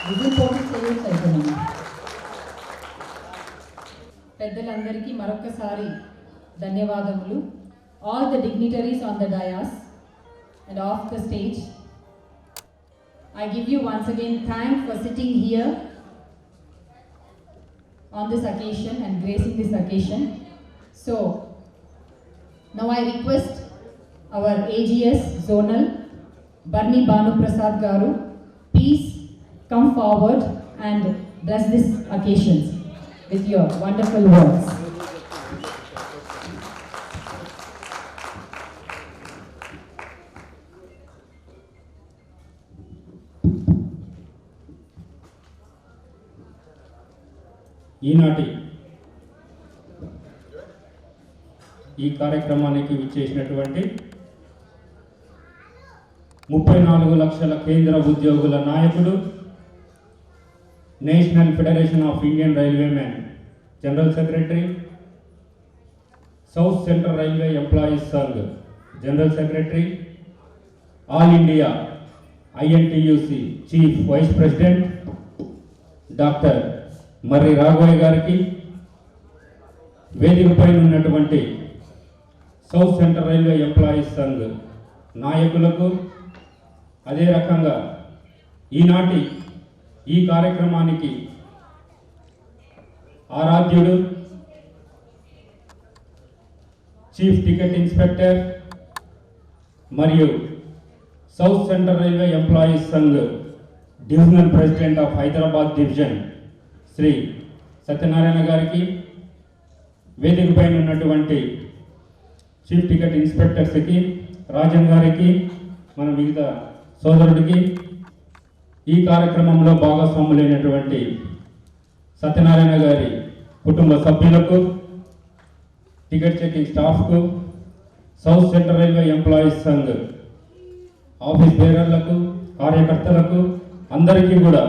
విజయపోటీ చేయొచ్చు. పెద్దలందరికీ మరొకసారి ధన్యవాదములు. All the dignitaries on the dais and off the stage, I give you once again thanks for sitting here on this occasion and gracing this occasion. So now I request our AGS zonal Barni Banu Prasad garu, please come forward and bless this occasion with your wonderful words. ఈనాటి ఈ కార్యక్రమానికి విచ్చేసినటువంటి 34 లక్షల కేంద్ర ఉద్యోగుల నాయకుడు, National Federation of Indian Railwaymen general secretary, South Central Railway Employees Sangh general secretary, all India INTUC chief vice president doctor Marri Raghavaiah గారికి, వేదికపై ఉన్నటువంటి South Central Railway Employees Sangh నాయకులకు, అదే రకంగా ఈనాటి ఈ కార్యక్రమానికి ఆరాధ్యుడు చీఫ్ టికెట్ ఇన్స్పెక్టర్ మరియు South Central Railway Employees Sangh divisional president of Hyderabad division Shri Satyanarayana గారికి, వేదికపై ఉన్నటువంటి చీఫ్ టికెట్ ఇన్స్పెక్టర్స్కి, రాజన్ గారికి, మన మిగతా సోదరుడికి, ఈ కార్యక్రమంలో భాగస్వాములైనటువంటి సత్యనారాయణ గారి కుటుంబ సభ్యులకు, టికెట్ చెకింగ్ స్టాఫ్కు, South Central Railway Employees Sangh office బేరర్లకు, కార్యకర్తలకు అందరికీ కూడా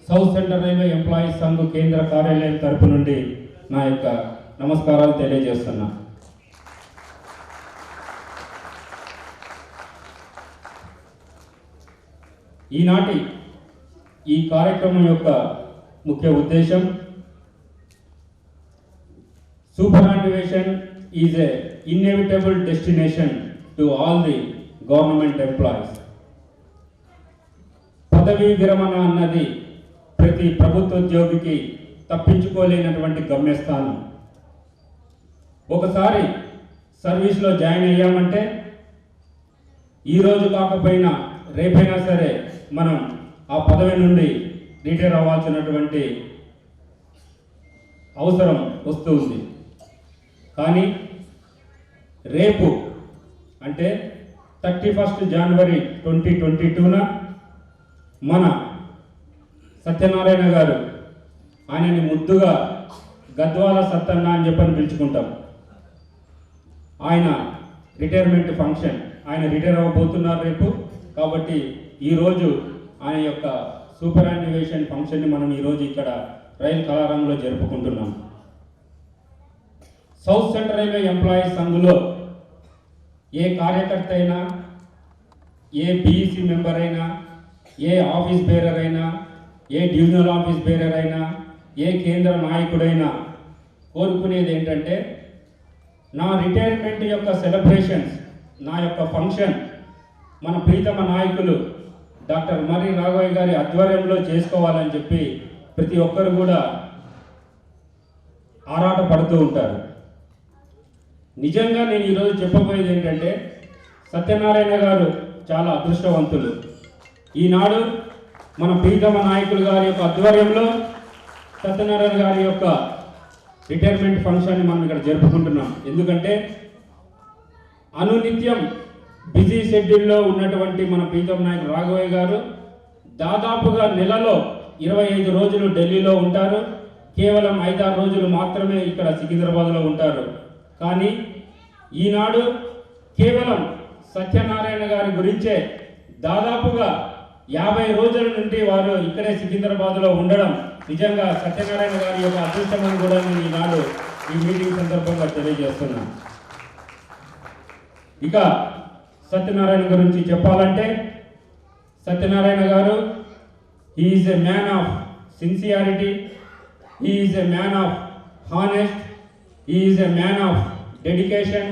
South Central Railway Employees Sangh కేంద్ర కార్యాలయం తరపు నుండి నా యొక్క నమస్కారాలు తెలియజేస్తున్నా. ఈనాటి ఈ కార్యక్రమం యొక్క ముఖ్య ఉద్దేశం, superannuation is a inevitable destination to all the government employees. పదవీ విరమణ అన్నది ప్రతి ప్రభుత్వ ఉద్యోగికి తప్పించుకోలేనటువంటి గమ్యస్థానం. ఒకసారి సర్వీస్లో జాయిన్ అయ్యామంటే ఈరోజు కాకపోయినా రేపైనా సరే మనం ఆ పదవి నుండి రిటైర్ అవ్వాల్సినటువంటి అవసరం వస్తుంది. కానీ రేపు అంటే 31 జనవరి 2022న మన సత్యనారాయణ గారు, ఆయనని ముద్దుగా గద్వాల సత్తన్న అని చెప్పని పిలుచుకుంటాం, ఆయన రిటైర్మెంట్ ఫంక్షన్, ఆయన రిటైర్ అవ్వబోతున్నారు రేపు. కాబట్టి ఈరోజు ఆయన యొక్క సూపరాన్యువేషన్ ఫంక్షన్ని మనం ఈరోజు ఇక్కడ రైలు కళారంగంలో జరుపుకుంటున్నాం. సౌత్ సెంట్రల్ రైల్వే ఎంప్లాయీస్ సంఘులో ఏ కార్యకర్త అయినా, ఏ BEC మెంబర్ అయినా, ఏ ఆఫీస్ బేరర్ అయినా, ఏ డివిజనల్ ఆఫీస్ బేరర్ అయినా, ఏ కేంద్ర నాయకుడైనా కోరుకునేది ఏంటంటే, నా రిటైర్మెంట్ యొక్క సెలబ్రేషన్స్, నా యొక్క ఫంక్షన్ మన ప్రీతమ నాయకులు డాక్టర్ మర్రి రాఘవయ్య గారి ఆధ్వర్యంలో చేసుకోవాలని చెప్పి ప్రతి ఒక్కరు కూడా ఆరాట పడుతూ ఉంటారు. నిజంగా నేను ఈరోజు చెప్పబోయేది ఏంటంటే, సత్యనారాయణ గారు చాలా అదృష్టవంతులు. ఈనాడు మన ప్రీతమ నాయకులు గారి యొక్క ఆధ్వర్యంలో సత్యనారాయణ గారి యొక్క రిటైర్మెంట్ ఫంక్షన్ని మనం ఇక్కడ జరుపుకుంటున్నాం. ఎందుకంటే అనునిత్యం బిజీ షెడ్యూల్లో ఉన్నటువంటి మన ప్రీతమ నాయకులు రాఘవయ్య గారు దాదాపుగా నెలలో 25 రోజులు ఢిల్లీలో ఉంటారు, కేవలం 5-6 రోజులు మాత్రమే ఇక్కడ సికింద్రాబాద్లో ఉంటారు. కానీ ఈనాడు కేవలం సత్యనారాయణ గారి గురించే దాదాపుగా 50 రోజుల నుండి వారు ఇక్కడే సికింద్రాబాద్లో ఉండడం నిజంగా సత్యనారాయణ గారి యొక్క అదృష్టమని కూడా నేను ఈనాడు ఈ మీటింగ్ సందర్భంగా తెలియజేస్తున్నా. ఇక సత్యనారాయణ గురించి చెప్పాలంటే, సత్యనారాయణ గారు He is a man of sincerity. He is a man of honest. He is a man of dedication.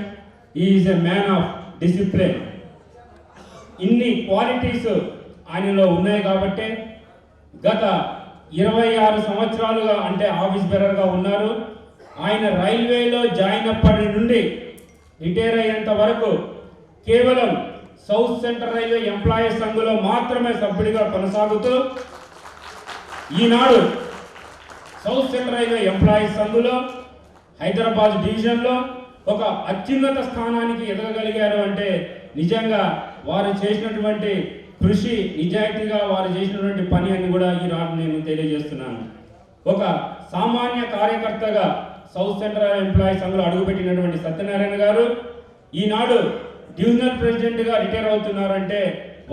He is a man of discipline. ఇన్ని క్వాలిటీస్ ఆయనలో ఉన్నాయి కాబట్టి గత 26 సంవత్సరాలుగా అంటే ఆఫీస్ బేరర్గా ఉన్నారు. ఆయన రైల్వేలో జాయిన్ అప్పటి నుండి రిటైర్ అయ్యేంత వరకు కేవలం సౌత్ సెంట్రల్ రైల్వే ఎంప్లాయీస్ సంఘంలో మాత్రమే సభ్యుడిగా కొనసాగుతూ ఈనాడు సౌత్ సెంట్రల్ రైల్వే ఎంప్లాయీస్ సంఘంలో హైదరాబాద్ డివిజన్లో ఒక అత్యున్నత స్థానానికి ఎదగగలిగారు అంటే నిజంగా వారు చేసినటువంటి కృషి, నిజాయితీగా వారు చేసినటువంటి పని అని కూడా ఈనాడు నేను తెలియజేస్తున్నాను. ఒక సామాన్య కార్యకర్తగా సౌత్ సెంట్రల్ ఎంప్లాయీస్ సంఘంలో అడుగుపెట్టినటువంటి సత్యనారాయణ గారు ఈనాడు డివిజనల్ ప్రెసిడెంట్గా రిటైర్ అవుతున్నారంటే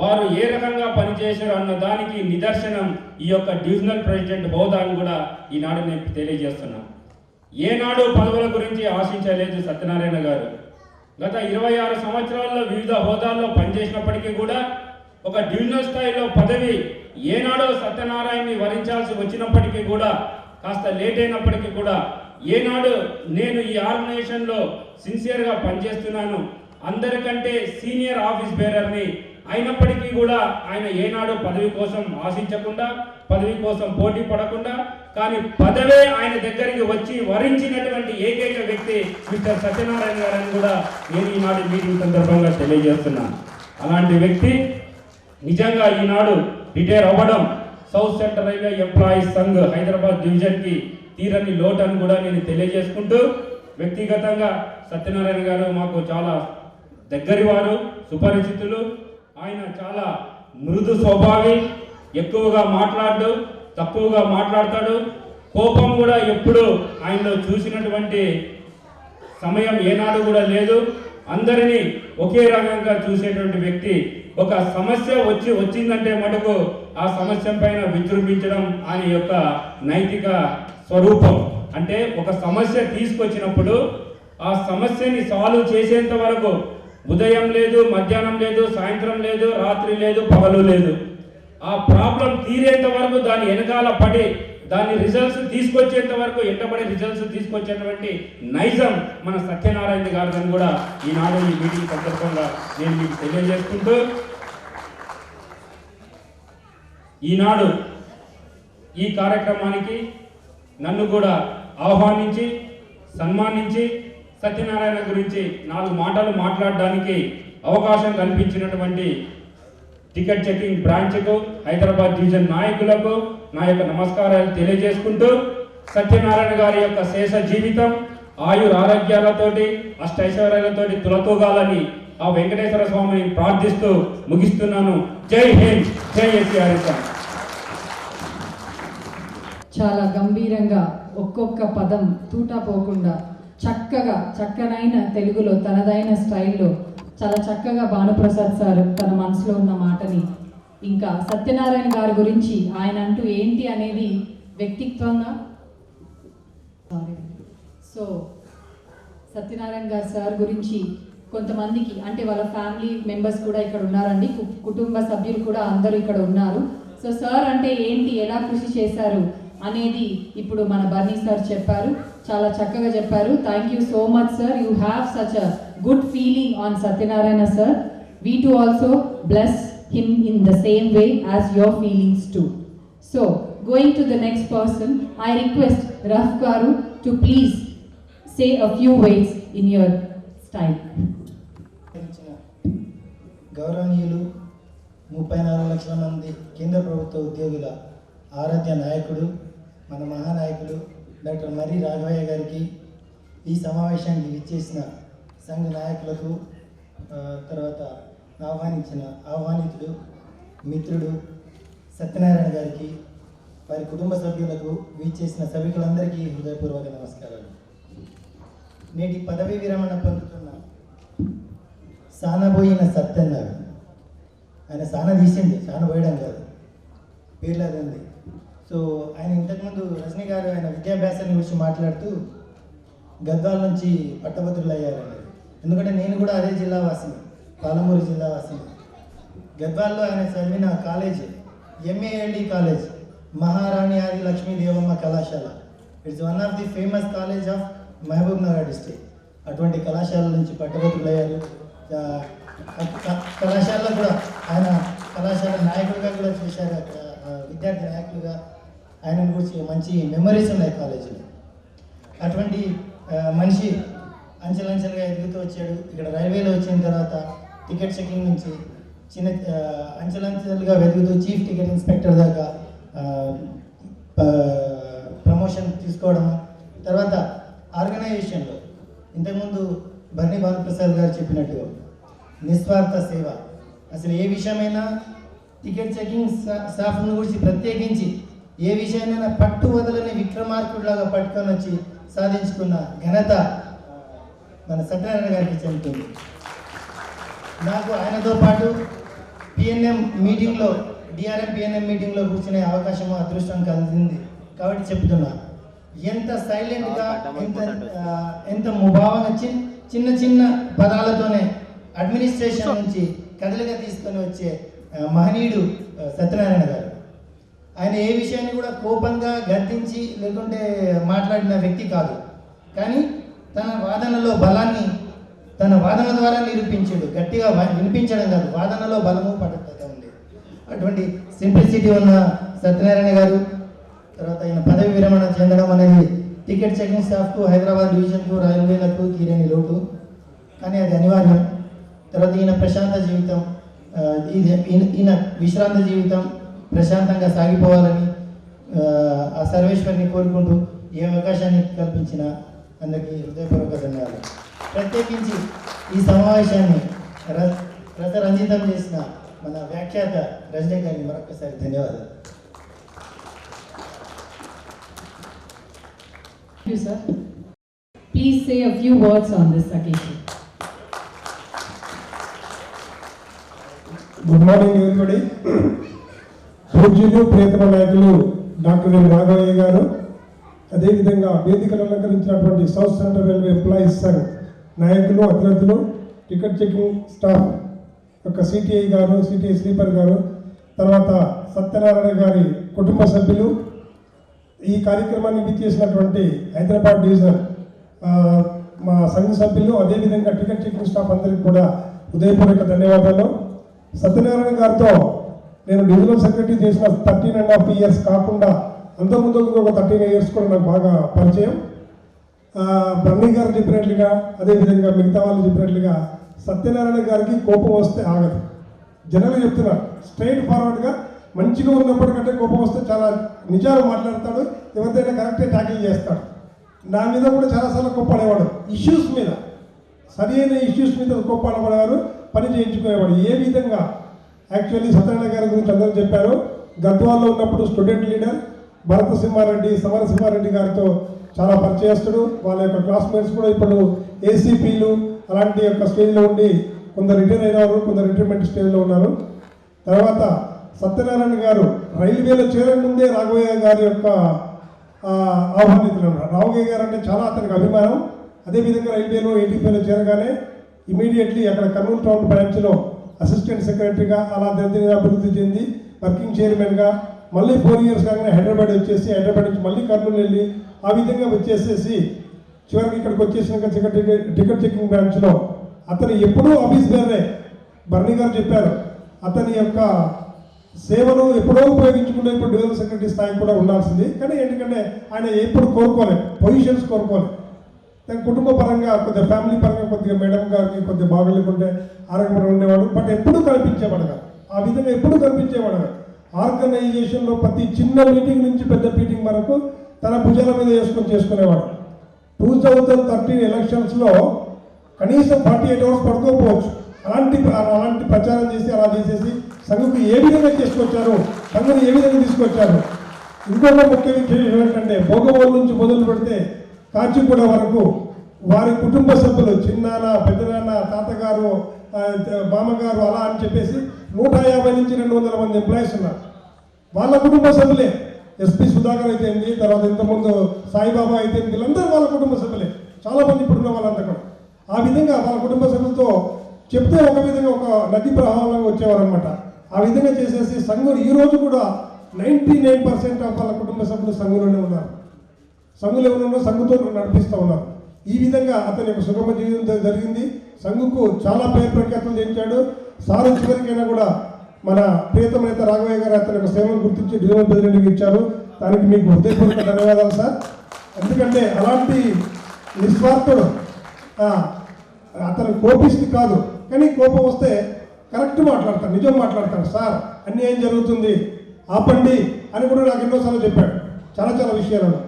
వారు ఏ రకంగా పనిచేశారు అన్న దానికి నిదర్శనం ఈ యొక్క డివిజనల్ ప్రెసిడెంట్ హోదాను కూడా ఈనాడు నేను తెలియజేస్తున్నాను. ఏనాడు పదవుల గురించి ఆశించలేదు సత్యనారాయణ గారు. గత 26 సంవత్సరాల్లో వివిధ హోదాల్లో పనిచేసినప్పటికీ కూడా ఒక డివిజనల్ స్థాయిలో పదవి ఏనాడో సత్యనారాయణని వరించాల్సి వచ్చినప్పటికీ కూడా కాస్త లేట్ అయినప్పటికీ కూడా ఏనాడు నేను ఈ ఆర్గనైజేషన్లో సిన్సియర్గా పనిచేస్తున్నాను, అందరికంటే సీనియర్ ఆఫీస్ బేరర్ని అయినప్పటికీ కూడా ఆయన ఏనాడు పదవి కోసం ఆశించకుండా, పదవి కోసం పోటీ పడకుండా, కానీ పదవే ఆయన దగ్గరికి వచ్చి వరించినటువంటి ఏకైక వ్యక్తి మిస్టర్ సత్యనారాయణ గారని కూడా నేను ఈనాడు మీటింగ్ సందర్భంగా తెలియజేస్తున్నాను. అలాంటి వ్యక్తి నిజంగా ఈనాడు రిటైర్ అవ్వడం South Central Railway Employees Sangh Hyderabad డివిజన్కి తీరని లోటు అని కూడా నేను తెలియజేసుకుంటూ, వ్యక్తిగతంగా సత్యనారాయణ గారు మాకు చాలా దగ్గరి వారు, సుపరిచితులు. ఆయన చాలా మృదు స్వభావి, ఎక్కువగా మాట్లాడు, తక్కువగా మాట్లాడతాడు. కోపం కూడా ఎప్పుడు ఆయనలో చూసినటువంటి సమయం ఏనాడు కూడా లేదు. అందరినీ ఒకే రకంగా చూసేటువంటి వ్యక్తి. ఒక సమస్య వచ్చిందంటే మటుకు ఆ సమస్య పైన విజృంభించడం ఆయన యొక్క నైతిక స్వరూపం. అంటే ఒక సమస్య తీసుకొచ్చినప్పుడు ఆ సమస్యని సాల్వ్ చేసేంత వరకు ఉదయం లేదు, మధ్యాహ్నం లేదు, సాయంత్రం లేదు, రాత్రి లేదు, పగలు లేదు, ఆ ప్రాబ్లం తీరేంత వరకు దాని వెనకాల పడి దాని రిజల్ట్స్ తీసుకొచ్చేంత వరకు ఎంటబడి రిజల్ట్స్ తీసుకొచ్చేటువంటి నైజం మన సత్యనారాయణ గారిని కూడా ఈనాడు ఈ మీటింగ్ సందర్భంగా నేను మీకు తెలియజేసుకుంటూ, ఈనాడు ఈ కార్యక్రమానికి నన్ను కూడా ఆహ్వానించి సన్మానించి సత్యనారాయణ గురించి 4 మాటలు మాట్లాడడానికి అవకాశం కల్పించినటువంటి టికెట్ చెకింగ్ బ్రాంచ్కు, హైదరాబాద్ డివిజన్ నాయకులకు నా యొక్క నమస్కారాలు తెలియజేసుకుంటూ, సత్యనారాయణ గారి యొక్క శేష జీవితం ఆయుర ఆరోగ్యాలతోటి అష్టైశ్వర్యాలతోటి తులతూగాలని ఆ వెంకటేశ్వర స్వామిని ప్రార్థిస్తూ ముగిస్తున్నాను. జై హింద్, జై ఎస్ఆర్. చాలా గంభీరంగా ఒక్కొక్క పదం తూటా పోకుండా చక్కనైన తెలుగులో తనదైన స్టైల్లో చాలా చక్కగా భానుప్రసాద్ సార్ తన మనసులో ఉన్న మాటని, ఇంకా సత్యనారాయణ గారి గురించి ఆయన అంటూ ఏంటి అనేది వ్యక్తిత్వంగా సో సత్యనారాయణ గారు సార్ గురించి కొంతమందికి అంటే వాళ్ళ ఫ్యామిలీ మెంబర్స్ కూడా ఇక్కడ ఉన్నారండి, కుటుంబ సభ్యులు కూడా అందరూ ఇక్కడ ఉన్నారు. సో సార్ అంటే ఏంటి, ఎలా కృషి చేశారు అనేది ఇప్పుడు మన బర్నీ సార్ చెప్పారు, చాలా చక్కగా చెప్పారు. Thank you so much sir. You have such a good feeling on Satyanarayana sir. We too also bless him in the same way as your feelings too. So going to the next person, I request Rauf గారు to please say a few words in your style. గౌరవనీయులు 34 లక్షల మంది కేంద్ర ప్రభుత్వ ఉద్యోగుల ఆరాధ్య నాయకుడు, మన మహానాయకుడు doctor Marri Raghavaiah గారికి, ఈ సమావేశానికి ఇచ్చేసిన సంఘ నాయకులకు, తర్వాత ఆహ్వానితుడు మిత్రుడు సత్యనారాయణ గారికి, వారి కుటుంబ సభ్యులకు, వీచేసిన సభికులందరికీ హృదయపూర్వక నమస్కారాలు. నేటి పదవీ విరమణ పొందుతున్న సానబోయిన సత్యనారాయణ, ఆయన సాన తీసింది, సానబోయడం కాదు, పేర్లు అది ఉంది. సో ఆయన ఇంతకుముందు రజనీ గారు ఆయన విద్యాభ్యాసాన్ని గురించి మాట్లాడుతూ గద్వాల నుంచి పట్టభద్రులు అయ్యారండి. ఎందుకంటే నేను కూడా అదే జిల్లా వాసిని, పాలమూరు జిల్లా వాసిని. గద్వాల్లో ఆయన చదివిన కాలేజ్ MALD కాలేజ్, మహారాణి ఆది లక్ష్మీ దేవమ్మ కళాశాల. It's one of the famous college of Mahabubnagar district. అటువంటి కళాశాల నుంచి పట్టభద్రులయ్యారు. కళాశాలలో కూడా ఆయన కళాశాల నాయకుడిగా కూడా చేశారు. విద్యార్థి నాయకులుగా ఆయన గురించి మంచి మెమరీస్ ఉన్నాయి కాలేజీలో. అటువంటి మనిషి అంచెలంచెలుగా ఎదుగుతూ వచ్చాడు. ఇక్కడ రైల్వేలో వచ్చిన తర్వాత టికెట్ చెకింగ్ నుంచి చిన్న అంచెలంచెలుగా వెతుకుతూ చీఫ్ టికెట్ ఇన్స్పెక్టర్ దాకా ప్రమోషన్ తీసుకోవడం. తర్వాత ఆర్గనైజేషన్లో ఇంతకుముందు బర్నీ భానుప్రసాద్ గారు చెప్పినట్టుగా నిస్వార్థ సేవ. అసలు ఏ విషయమైనా టికెట్ చెకింగ్ స్టాఫ్ను గురించి ప్రత్యేకించి ఏ విషయాన్నైనా పట్టు వదలని విక్రమార్కుడిలాగా పట్టుకొని వచ్చి సాధించుకున్న ఘనత మన సత్యనారాయణ గారికి చెందుతుంది. నాకు ఆయనతో పాటు PNM మీటింగ్లో DRM PNM మీటింగ్లో కూర్చునే అవకాశం అదృష్టం కలిగింది కాబట్టి చెప్తున్నా. ఎంత సైలెంట్గా ఎంత ముభావంగా చిన్న చిన్న పదాలతోనే అడ్మినిస్ట్రేషన్ నుంచి కదలిగా తీసుకొని వచ్చే మహనీయుడు సత్యనారాయణ గారు. ఆయన ఏ విషయాన్ని కూడా కోపంగా గద్దించి లేకుంటే మాట్లాడిన వ్యక్తి కాదు. కానీ తన వాదనలో బలాన్ని తన వాదన ద్వారా నిరూపించాడు. గట్టిగా వినిపించడం కాదు, వాదనలో బలము పట్టుదల ఉంది. అటువంటి సింప్లిసిటీ ఉన్న సత్యనారాయణ గారు తర్వాత ఆయన పదవి విరమణ చెందడం అనేది టికెట్ చెకింగ్ స్టాఫ్కు, హైదరాబాద్ డివిజన్కు, రైల్వేలకు తీరని లోటు. కానీ అది అనివార్యం. తర్వాత ఈయన ప్రశాంత జీవితం, ఈయన విశ్రాంత జీవితం ప్రశాంతంగా సాగిపోవాలని ఆ సర్వేశ్వరిని కోరుకుంటూ ఈ అవకాశాన్ని కల్పించిన అందరికీ హృదయపూర్వక ధన్యవాదాలు. ప్రత్యేకించి ఈ సమావేశాన్ని రసరంజితం చేసిన మన వ్యాఖ్యాత రజనీ గారిని మరొకసారి ధన్యవాదాలు. Thank you, sir. Please say a few words on this occasion. Good morning everybody. పూజ్యులు ప్రియతమ నాయకులు డాక్టర్ ఎన్ రాఘవయ్య గారు, అదేవిధంగా వేదికలు అలంకరించినటువంటి South Central Railway Employees Sangh నాయకులు, అతిథులు, టికెట్ చెకింగ్ స్టాఫ్ యొక్క CTI గారు, CTI స్లీపర్ గారు, తర్వాత సత్యనారాయణ గారి కుటుంబ సభ్యులు, ఈ కార్యక్రమాన్ని విచ్చేసినటువంటి హైదరాబాద్ డివిజన్ మా సంఘ సభ్యులు, అదేవిధంగా టికెట్ చెకింగ్ స్టాఫ్ అందరికీ కూడా హృదయపూర్వక ధన్యవాదాలు. సత్యనారాయణ గారితో నేను డివిజనల్ సెక్రటరీ చేసిన 13.5 years కాకుండా అంతకుముందు ఒక 13 years కూడా నాకు బాగా పరిచయం. బర్నీ గారు చెప్పినట్లుగా, అదేవిధంగా మిగతా వాళ్ళు చెప్పినట్లుగా సత్యనారాయణ గారికి కోపం వస్తే ఆగదు. జనరల్గా చెప్తున్నారు, స్ట్రైట్ ఫార్వర్డ్గా మంచిగా ఉన్నప్పటికంటే కోపం వస్తే చాలా నిజాలు మాట్లాడతాడు, ఎవరిదైనా కరెక్టే ట్యాకిల్ చేస్తాడు. నా మీద కూడా చాలాసార్లు కోప్పడేవాడు, ఇష్యూస్ మీద, సరి అయిన ఇష్యూస్ మీద కోప్పడేవాడు, పని చేయించుకునేవాడు. ఏ విధంగా యాక్చువల్లీ సత్యనారాయణ గారి గురించి అందరూ చెప్పారు. గద్వాల్లో ఉన్నప్పుడు స్టూడెంట్ లీడర్ భరత సింహారెడ్డి, సమరసింహారెడ్డి గారితో చాలా పరిచయస్తుడు. వాళ్ళ యొక్క క్లాస్మేట్స్ కూడా ఇప్పుడు ACPలు అలాంటి యొక్క స్టేజ్లో ఉండి కొందరు రిటైర్ అయినారు, కొందరు రిటైర్మెంట్ స్టేజ్లో ఉన్నారు. తర్వాత సత్యనారాయణ గారు రైల్వేలో చేరే ముందే రాఘవయ్య గారి యొక్క ఆహ్వానితులు ఉన్నారు. రాఘవయ్య గారు అంటే చాలా అతనికి అభిమానం. అదేవిధంగా రైల్వేలో 85లో చేరగానే ఇమీడియట్లీ అక్కడ కర్నూలు టౌన్ బ్రాంచ్లో అసిస్టెంట్ సెక్రటరీగా అలా దినదిన అభివృద్ధి చెంది వర్కింగ్ చైర్మన్గా మళ్ళీ 4 years కాగానే హైదరాబాద్ వచ్చేసి, హైదరాబాద్ నుంచి మళ్ళీ కర్నూలు వెళ్ళి ఆ విధంగా వచ్చేసేసి చివరికి ఇక్కడికి వచ్చేసినాక టికెట్ చెకింగ్ బ్రాంచ్లో అతను ఎప్పుడూ ఆఫీస్ బేరే. బర్నీ గారు చెప్పారు, అతని యొక్క సేవను ఎప్పుడో ఉపయోగించుకుంటే ఇప్పుడు డివిజనల్ సెక్రటరీ స్థాయి కూడా ఉండాల్సింది. కానీ ఎందుకంటే ఆయన ఎప్పుడు కోరుకోలేదు, పొజిషన్స్ కోరుకోలేదు. తన కుటుంబ పరంగా, కొద్దిగా ఫ్యామిలీ పరంగా కొద్దిగా మేడం గారికి కొద్దిగా బాగలేకుంటే ఆరోగ్యంగా ఉండేవాడు. బట్ ఎప్పుడు కనిపించేవాడు కాదు, ఆ విధంగా ఎప్పుడు కనిపించేవాడు కాదు. ఆర్గనైజేషన్లో ప్రతి చిన్న మీటింగ్ నుంచి పెద్ద మీటింగ్ వరకు తన భుజాల మీద చేసుకునేవాడు. 2013 ఎలక్షన్స్లో కనీసం 48 hours పడుకోకపోవచ్చు. అలాంటి ప్రచారం చేసి అలా చేసేసి సంఘకు ఏ విధంగా తీసుకొచ్చారు, సంఘను ఏ విధంగా తీసుకొచ్చారు. ఇంకొక ముఖ్య విషయం ఏంటంటే భోగవోలు నుంచి మొదలు పెడితే కాచిగూడ వరకు వారి కుటుంబ సభ్యులు, చిన్నాన్న, పెద్దనాన్న, తాతగారు, మామగారు అలా అని చెప్పేసి 150 నుంచి 200 మంది ఎంప్లాయీస్ ఉన్నారు. వాళ్ళ కుటుంబ సభ్యులే. SP సుధాకర్ అయితే ఏంది, తర్వాత ఇంతకుముందు సాయిబాబా అయితే వీళ్ళందరూ వాళ్ళ కుటుంబ సభ్యులే. చాలామంది ఇప్పుడున్న వాళ్ళంతా కూడా ఆ విధంగా వాళ్ళ కుటుంబ సభ్యులతో చెప్తే ఒక విధంగా ఒక నది ప్రవాహంగా వచ్చేవారు అనమాట. ఆ విధంగా చేసేసి సంఘులు ఈ రోజు కూడా 99% ఆఫ్ వాళ్ళ కుటుంబ సభ్యులు సంఘులోనే ఉన్నారు. సంఘులు ఎవరున్నారో సంఘుతో నడిపిస్తూ ఉన్నారు. ఈ విధంగా అతని యొక్క సుగమ జీవితం జరిగింది. సంఘుకు చాలా పేరు ప్రఖ్యాతులు చేయించాడు. సారు చివరికైనా కూడా మన ప్రియతమ నేత రాఘవయ్య గారు అతని యొక్క సేవలు గుర్తించి డివిజనల్ ప్రెసిడెంట్కి ఇచ్చారు. దానికి మీకు హృదయపూర్వక ధన్యవాదాలు సార్. ఎందుకంటే అలాంటి నిస్వార్థుడు, అతను కోపిష్టి కాదు, కానీ కోపం వస్తే కరెక్ట్ మాట్లాడతాడు, నిజం మాట్లాడతాడు. సార్ అన్యాయం జరుగుతుంది ఆపండి అని కూడా నాకు ఎన్నోసార్లు చెప్పాడు చాలా చాలా విషయాలను.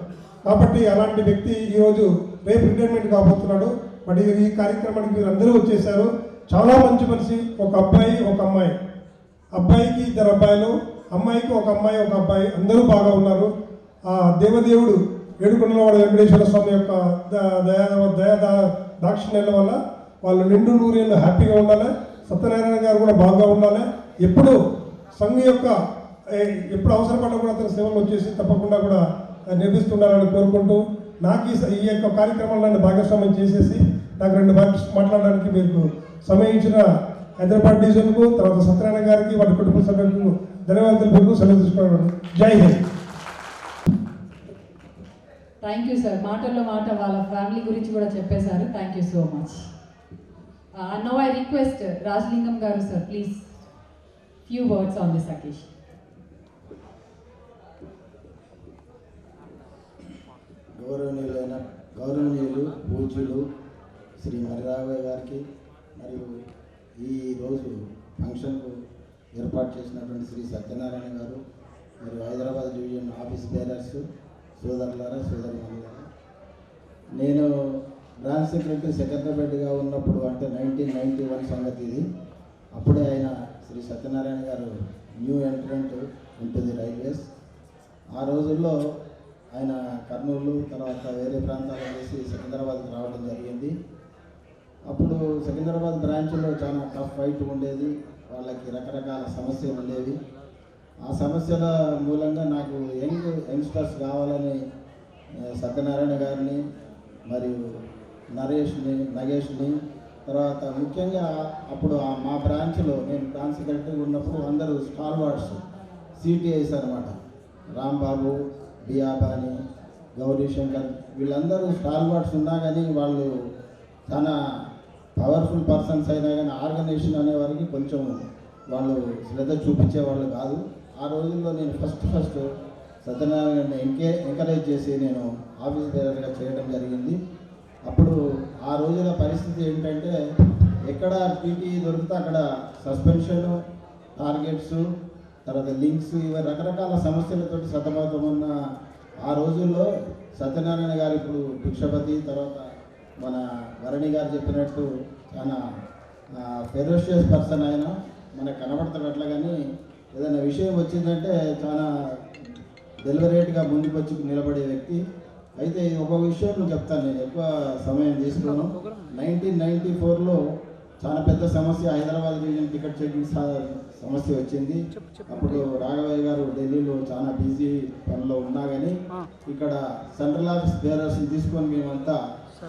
కాబట్టి అలాంటి వ్యక్తి ఈరోజు రేపు రిటైర్మెంట్ కాబోతున్నాడు. బట్ ఈ కార్యక్రమానికి మీరు అందరూ వచ్చేసారు. చాలా మంచి మనిషి. ఒక అబ్బాయి ఒక అమ్మాయి, అబ్బాయికి 2 అబ్బాయిలు, అమ్మాయికి ఒక అమ్మాయి ఒక అబ్బాయి, అందరూ బాగా ఉన్నారు. ఆ దేవదేవుడు ఏడుకొండలవాడ వెంకటేశ్వర స్వామి యొక్క దయా దాక్షిణ్యాల వల్ల వాళ్ళు నిండు నూరేళ్ళు హ్యాపీగా ఉండాలి. సత్యనారాయణ గారు కూడా బాగా ఉండాలి. ఎప్పుడు సంఘ యొక్క ఎప్పుడు అవసరపడ్డా కూడా అతని సేవలు వచ్చేసి తప్పకుండా కూడా నిర్వహిస్తుండాలని కోరుకుంటూ నాకు ఈ యొక్క కార్యక్రమాలు నన్ను భాగస్వామ్యం చేసేసి నాకు 2 మాట్లాడడానికి మీకు సమయం ఇచ్చిన హైదరాబాద్ డివిజన్కు, తర్వాత సత్యనారాయణ గారికి, వారి కుటుంబ సభ్యులకు ధన్యవాదాలు మీకు సెలవు తీసుకున్నాను. జై హింద్. Thank you sir. మాటల్లో మాట వాళ్ళ ఫ్యామిలీ గురించి కూడా చెప్పేశారు. Thank you so much. Now I request Rajalingam గారు sir, please few words on this occasion. గౌరవనీయులు పూజ్యులు శ్రీ మర్రిరాఘవయ్య గారికి మరియు ఈరోజు ఫంక్షన్కు ఏర్పాటు చేసినటువంటి శ్రీ సత్యనారాయణ గారు మరియు హైదరాబాద్ డివిజన్ ఆఫీస్ బేరర్స్ సోదరులారా సోదరిమణులారా, నేను బ్రాంచ్ సెక్రటరీ సెక్రటరీగా ఉన్నప్పుడు అంటే 1991 సంగతి ఇది. అప్పుడే ఆయన శ్రీ సత్యనారాయణ గారు న్యూ ఎంట్రెంట్ ఉంటుంది రైల్వేస్. ఆ రోజుల్లో ఆయన కర్నూలు తర్వాత వేరే ప్రాంతాలు చేసి సికింద్రాబాద్కి రావడం జరిగింది. అప్పుడు సికింద్రాబాద్ బ్రాంచ్లో చాలా టఫ్ ఫైట్ ఉండేది, వాళ్ళకి రకరకాల సమస్యలు ఉండేవి. ఆ సమస్యల మూలంగా నాకు యంగ్స్టర్స్ కావాలని సత్యనారాయణ గారిని మరియు నగేష్ని తర్వాత ముఖ్యంగా అప్పుడు మా బ్రాంచ్లో నేను బ్రాంచ్ సెక్రటరీ ఉన్నప్పుడు అందరూ స్టాల్వార్డ్స్ సిటిఐస్ అనమాట. రాంబాబు, బియాబాని, గౌరీ శంకర్ వీళ్ళందరూ స్టాల్వార్డ్స్ ఉన్నా కానీ వాళ్ళు చాలా పవర్ఫుల్ పర్సన్స్ అయినా కానీ ఆర్గనైజేషన్ అనేవారికి కొంచెం వాళ్ళు శ్రద్ధ చూపించేవాళ్ళు కాదు. ఆ రోజుల్లో నేను ఫస్ట్ సత్యనారాయణని ఎంకరేజ్ చేసి నేను ఆఫీస్ బేరర్గా చేయడం జరిగింది. అప్పుడు ఆ రోజుల పరిస్థితి ఏంటంటే ఎక్కడ టీటీ దొరికితే అక్కడ సస్పెన్షన్, టార్గెట్స్, తర్వాత లింక్స్, ఇవి రకరకాల సమస్యలతో సతమతం ఉన్న ఆ రోజుల్లో సత్యనారాయణ గారు ఇప్పుడు భిక్షపతి, తర్వాత మన వరణి గారు చెప్పినట్టు చాలా ఫెరోషియస్ పర్సన్ ఆయన మనకు కనబడతాడు. అట్లా కానీ ఏదైనా విషయం వచ్చిందంటే చాలా డెలివరేట్గా ముందుకు వచ్చి నిలబడే వ్యక్తి. అయితే ఒక విషయం చెప్తాను, నేను ఎక్కువ సమయం తీసుకున్నాను. 1994లో చాలా పెద్ద సమస్య, హైదరాబాద్ డివిజన్ టికెట్ చెకింగ్ సమస్య వచ్చింది. అప్పుడు రాఘవయ్య గారు ఢిల్లీలో చాలా బిజీ పనిలో ఉన్నా కానీ ఇక్కడ సెంట్రల్ ఆఫీస్ బేరర్స్ని తీసుకొని మేమంతా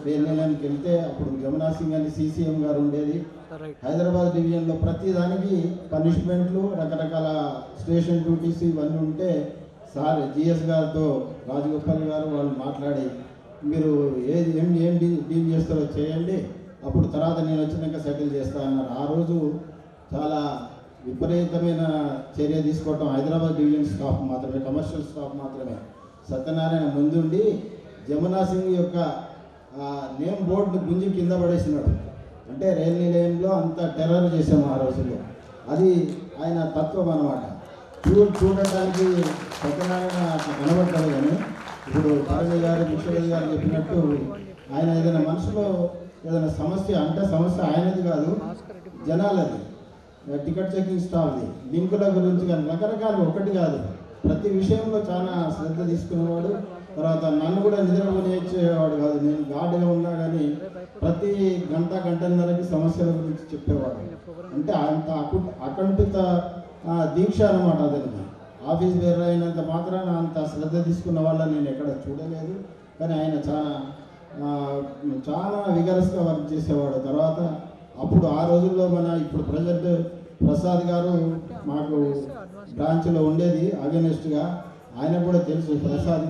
రేల్వేకి వెళ్తే అప్పుడు జమునా సింగ్ అని సిసిఎం గారు ఉండేది. హైదరాబాద్ డివిజన్లో ప్రతి దానికి పనిష్మెంట్లు, రకరకాల స్టేషన్ డ్యూటీస్ ఇవన్నీ ఉంటే సార్ జిఎస్ గారితో రాజగోపాల్ గారు వాళ్ళు మాట్లాడి మీరు ఏం డీల్ చేస్తారో చేయండి, అప్పుడు తర్వాత నేను వచ్చినాక సెటిల్ చేస్తా అన్నారు. ఆ రోజు చాలా విపరీతమైన చర్య తీసుకోవటం హైదరాబాద్ డివిజన్ స్టాఫ్ మాత్రమే, కమర్షియల్ స్టాఫ్ మాత్రమే. సత్యనారాయణ ముందుండి జమునా సింగ్ యొక్క నేమ్ బోర్డు గుంజి కింద పడేసినాడు. అంటే రైల్ నిలయంలో అంత టెర్రర్ చేసాము ఆ రోజుల్లో. అది ఆయన తత్వం అన్నమాట. చూడటానికి సత్యనారాయణ అట్లా కనబడతాడు కానీ ఇప్పుడు భారతి గారు, ముఖ్యమంత్రి గారు చెప్పినట్టు ఆయన ఏదైనా మనసులో ఏదైనా సమస్య అంటే సమస్య ఆయనది కాదు, జనాలది, టికెట్ చెకింగ్ స్టాఫ్ది, లింకుల గురించి కానీ రకరకాలు ఒకటి కాదు, ప్రతి విషయంలో చాలా శ్రద్ధ తీసుకునేవాడు. తర్వాత నన్ను కూడా నిద్రపోనిచ్చేవాడు కాదు. నేను గాడిగా ఉన్నా కానీ ప్రతి గంటన్నరకి సమస్యల గురించి చెప్పేవాడు. అంటే అంత అకంఠిత దీక్ష అనమాట అతనికి. ఆఫీస్ బేరర్ అయినంత మాత్రాన అంత శ్రద్ధ తీసుకున్న వాళ్ళని నేను ఎక్కడ చూడలేదు. కానీ ఆయన చాలా విగరస్గా వర్క్ చేసేవాడు. తర్వాత అప్పుడు ఆ రోజుల్లో మన ఇప్పుడు ప్రజెంట్ ప్రసాద్ గారు మాకు బ్రాంచ్లో ఉండేది అగెనిస్ట్గా. ఆయనకు కూడా తెలుసు ప్రసాద్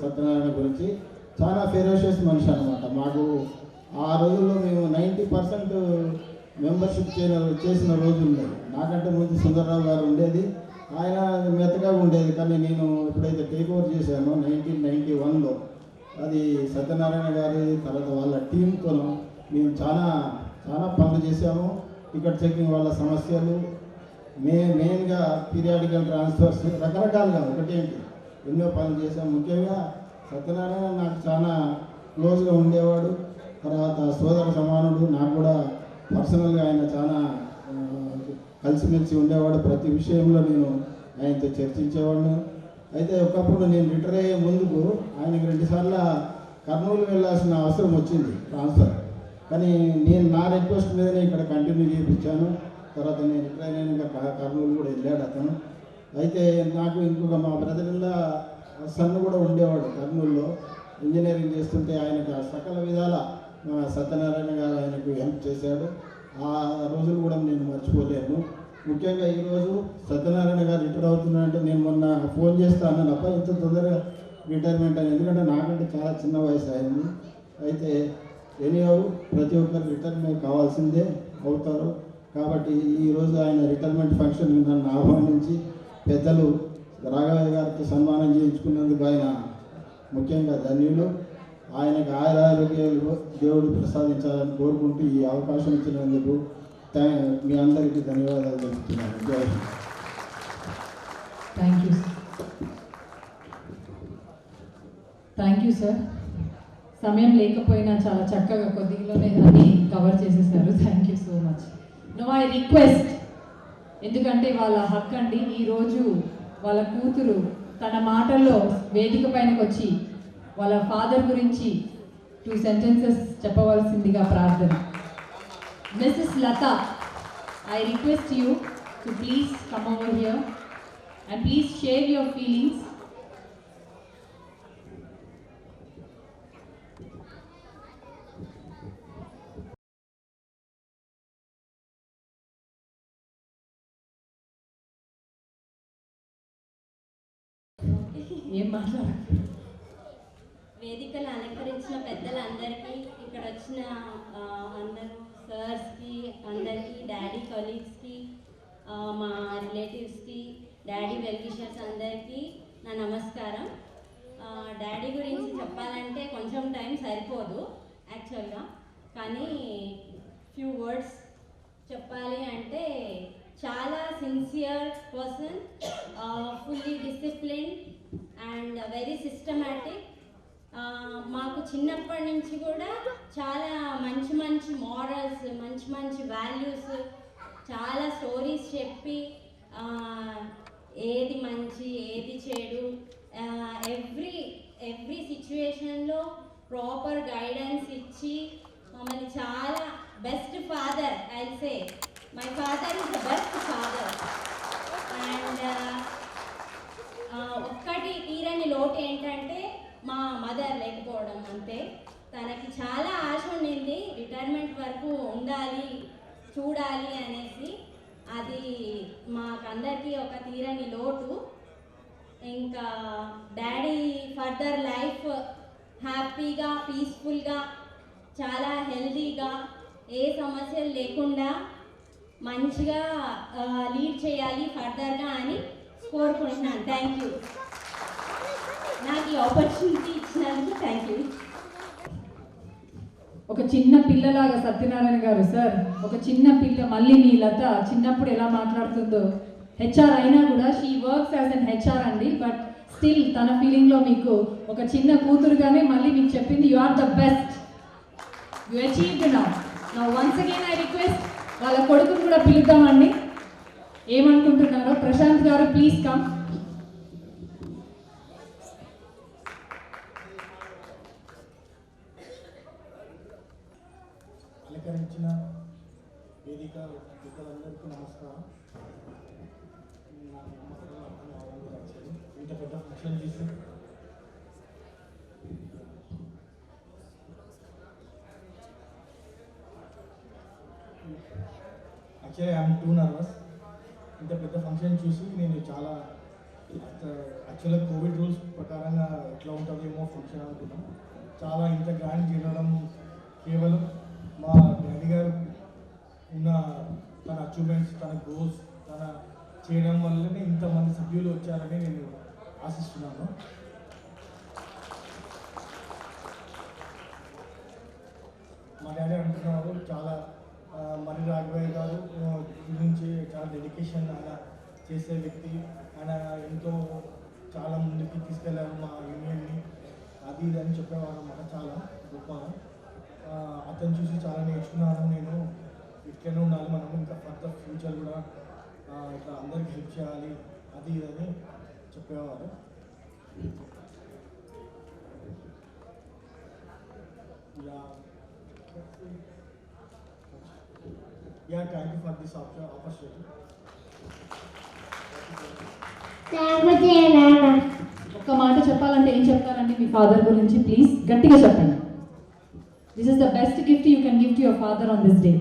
సత్యనారాయణ గురించి. చాలా ఫెరోషియస్ మనిషి అనమాట. మాకు ఆ రోజుల్లో మేము 90% మెంబర్షిప్ చేసిన రోజులు ఉన్నాయి. నాకంటే ముందు సుందర్రావు గారు ఉండేది, ఆయన మెత్తగా ఉండేది. కానీ నేను ఎప్పుడైతే టేక్ ఓవర్ చేశానో 1991లో, అది సత్యనారాయణ గారి తర్వాత వాళ్ళ టీంతో మేము చాలా చాలా పనులు చేసాము. టికెట్ చెకింగ్ వాళ్ళ సమస్యలు, మెయిన్గా పీరియాడికల్ ట్రాన్స్ఫర్స్, రకరకాలుగా ఒకటేంటి ఎన్నో పనులు చేశాము. ముఖ్యంగా సత్యనారాయణ నాకు చాలా క్లోజ్గా ఉండేవాడు. తర్వాత సోదర సమానుడు. నాకు కూడా పర్సనల్గా ఆయన చాలా కలిసిమెలిసి ఉండేవాడు. ప్రతి విషయంలో నేను ఆయనతో చర్చించేవాడిని. అయితే ఒకప్పుడు నేను రిటైర్ అయ్యే ముందుకు ఆయనకి 2 సార్లు కర్నూలు వెళ్ళాల్సిన అవసరం వచ్చింది ట్రాన్స్ఫర్. కానీ నేను నా రిక్వెస్ట్ మీదనే ఇక్కడ కంటిన్యూ చేయించాను. తర్వాత నేను రిటైర్ అయినాక కర్నూలు కూడా వెళ్ళాడు అతను. అయితే నాకు ఇంకొక మా బ్రదర్లా సన్ కూడా ఉండేవాడు కర్నూలులో, ఇంజనీరింగ్ చేస్తుంటే ఆయనకు సకల విధాల సత్యనారాయణ గారు ఆయనకు హెల్ప్ చేశాడు. ఆ రోజులు కూడా నేను మర్చిపోలేను. ముఖ్యంగా ఈరోజు సత్యనారాయణ గారు రిటైర్ అవుతున్నారంటే నేను మొన్న ఫోన్ చేస్తా అన్నాను, అబ్బా ఇంత తొందరగా రిటైర్మెంట్ అని. ఎందుకంటే నాకంటే చాలా చిన్న వయసు అయింది. అయితే ఎనీహౌ ప్రతి ఒక్కరు రిటైర్మెంట్ కావాల్సిందే అవుతారు. కాబట్టి ఈరోజు ఆయన రిటైర్మెంట్ ఫంక్షన్ నన్ను ఆహ్వానించి పెద్దలు రాఘవయ్య గారితో సన్మానం చేయించుకున్నందుకు ఆయన ముఖ్యంగా ధన్యులు. ఆయనకు ఆరోగ్యాలు దేవుడు ప్రసాదించాలని కోరుకుంటూ ఈ అవకాశం ఇచ్చినందుకు మీ అందరికీ ధన్యవాదాలు తెలుపుతున్నాను. జై హింద్. Thank you sir. సమయం లేకపోయినా చాలా చక్కగా కొద్దిలోనే అన్ని కవర్ చేసేసారు. Thank you so much. No I request, ఎందుకంటే వాళ్ళ హక్కు అండి. ఈరోజు వాళ్ళ కూతురు తన మాటల్లో వేదిక పైనకి వచ్చి వాళ్ళ ఫాదర్ గురించి 2 సెంటెన్సెస్ చెప్పవలసిందిగా ప్రార్థన. Mrs Latha, I request you to please come over here and please share your feelings. ఏం మాట్లాడారు? వేదికను అలంకరించిన పెద్దలందరికీ, ఇక్కడ వచ్చిన అందరూ సర్స్కి, అందరికీ, డాడీ కొలీగ్స్కి, మా రిలేటివ్స్కి, డాడీ వెల్విషర్స్ అందరికీ నా నమస్కారం. డాడీ గురించి చెప్పాలంటే కొంచెం టైం సరిపోదు యాక్చువల్గా, కానీ ఫ్యూ వర్డ్స్ చెప్పాలి అంటే చాలా sincere person, fully discipline and very systematic. మాకు చిన్నప్పటి నుంచి కూడా చాలా మంచి మంచి మారల్స్, మంచి మంచి వాల్యూస్, చాలా స్టోరీస్ చెప్పి ఏది మంచి ఏది చెడు ఎవ్రీ సిచ్యువేషన్లో ప్రాపర్ గైడెన్స్ ఇచ్చి మమ్మల్ని చాలా best father, I say my father is the best father. And ఒక్కటి తీరని లోటు ఏంటంటే మా మదర్ లేకపోవడం. అంతే. తనకి చాలా ఆశ ఉండింది రిటైర్మెంట్ వరకు ఉండాలి, చూడాలి అనేసి. అది మాకందరికీ ఒక తీరని లోటు. ఇంకా డాడీ ఫర్దర్ లైఫ్ హ్యాపీగా, పీస్ఫుల్గా, చాలా హెల్తీగా, ఏ సమస్యలు లేకుండా మంచిగా లీడ్ చేయాలి ఫర్దర్గా అని కోరుకుంటున్నాను. Thank you. నాకు ఈ ఆపర్చునిటీ ఇచ్చినందుకు థ్యాంక్ యూ. ఒక చిన్న పిల్లలాగా సత్యనారాయణ గారు సార్, ఒక చిన్న పిల్ల. మళ్ళీ మీ లత చిన్నప్పుడు ఎలా మాట్లాడుతుందో, హెచ్ఆర్ అయినా కూడా she works as an HR అండి. బట్ స్టిల్ తన ఫీలింగ్లో మీకు ఒక చిన్న కూతురుగానే మళ్ళీ మీకు చెప్పింది, you are the best, you achieved now. Now once again I request వాళ్ళ కొడుకును కూడా పిలుద్దామండి. ఏమనుకుంటున్నారో ప్రశాంత్ గారు, ప్లీజ్ కమ్. అలంకరించిన వేదిక పెద్దలందరికీ నమస్కారం. ఇంత పెద్ద ఫంక్షన్ చేసి actually I'm too nervous. ఇంత పెద్ద ఫంక్షన్ చూసి నేను చాలా యాక్చువల్గా కోవిడ్ రూల్స్ ప్రకారంగా ఎట్లా ఉంటుందేమో ఫంక్షన్ అనుకున్నాం. చాలా ఇంత గ్రాండ్ చేయడం కేవలం మా డాడీ గారు ఉన్న తన అచీవ్మెంట్స్, తన గోల్స్, తన చేయడం వల్లనే ఇంతమంది సభ్యులు వచ్చారని నేను ఆశిస్తున్నాను. మా డాడీ అంటున్నారు చాలా మర్రి రాఘవయ్య గారు గురించి చాలా డెడికేషన్ ఆయన చేసే వ్యక్తి, ఆయన ఎంతో చాలా ముందుకి తీసుకెళ్ళారు మా యూనియన్ని, అది ఇది అని చెప్పేవారు అన్నమాట. చాలా గొప్పగా అతను చూసి చాలా నేర్చుకున్నాను నేను. ఇట్లనే ఉండాలి మనం, ఇంకా ఫర్దర్ ఫ్యూచర్ కూడా ఇట్లా అందరికి హెల్ప్ చేయాలి, అది ఇది అని చెప్పేవారు. Thank you for this opportunity. ఒక్క మాట చెప్పాలంటే ఏం చెప్తారండి మీ ఫాదర్ గురించి? ప్లీజ్ గట్టిగా చెప్పండి. This is the best gift you can give to your father on this day.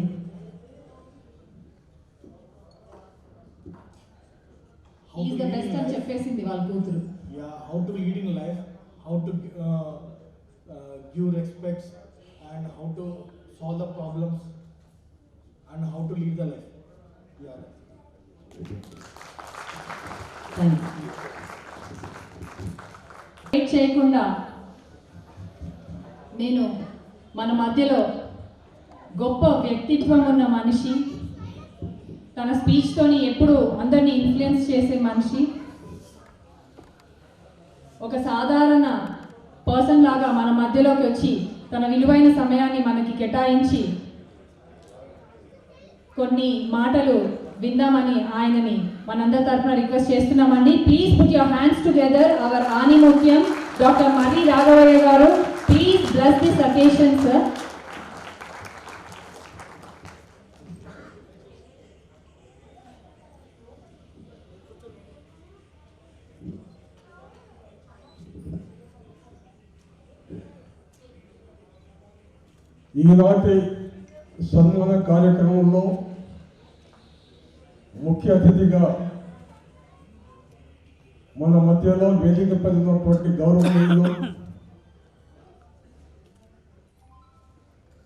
Is the best అని చెప్పేసింది వాళ్ళ కూతురు. How to lead in life, how to give respects and how to solve the problems and how to lead the life. Wait చేయకుండా నేను మన మధ్యలో గొప్ప వ్యక్తిత్వం ఉన్న మనిషి, తన స్పీచ్తోని ఎప్పుడు అందరినీ ఇన్ఫ్లుయెన్స్ చేసే మనిషి, ఒక సాధారణ పర్సన్ లాగా మన మధ్యలోకి వచ్చి తన విలువైన సమయాన్ని మనకి కేటాయించి కొన్ని మాటలు విందామని ఆయనని మనందరి తరఫున రిక్వెస్ట్ చేస్తున్నామండి. Please put your hands together our ఆణిముత్యం డాక్టర్ మర్రి రాఘవయ్య గారు. Please bless this occasion sir. ఈనాటి సన్మాన కార్యక్రమంలో ముఖ్య అతిథిగా మన మధ్యలో వేదికపై ఉన్నటువంటి గౌరవనీయులు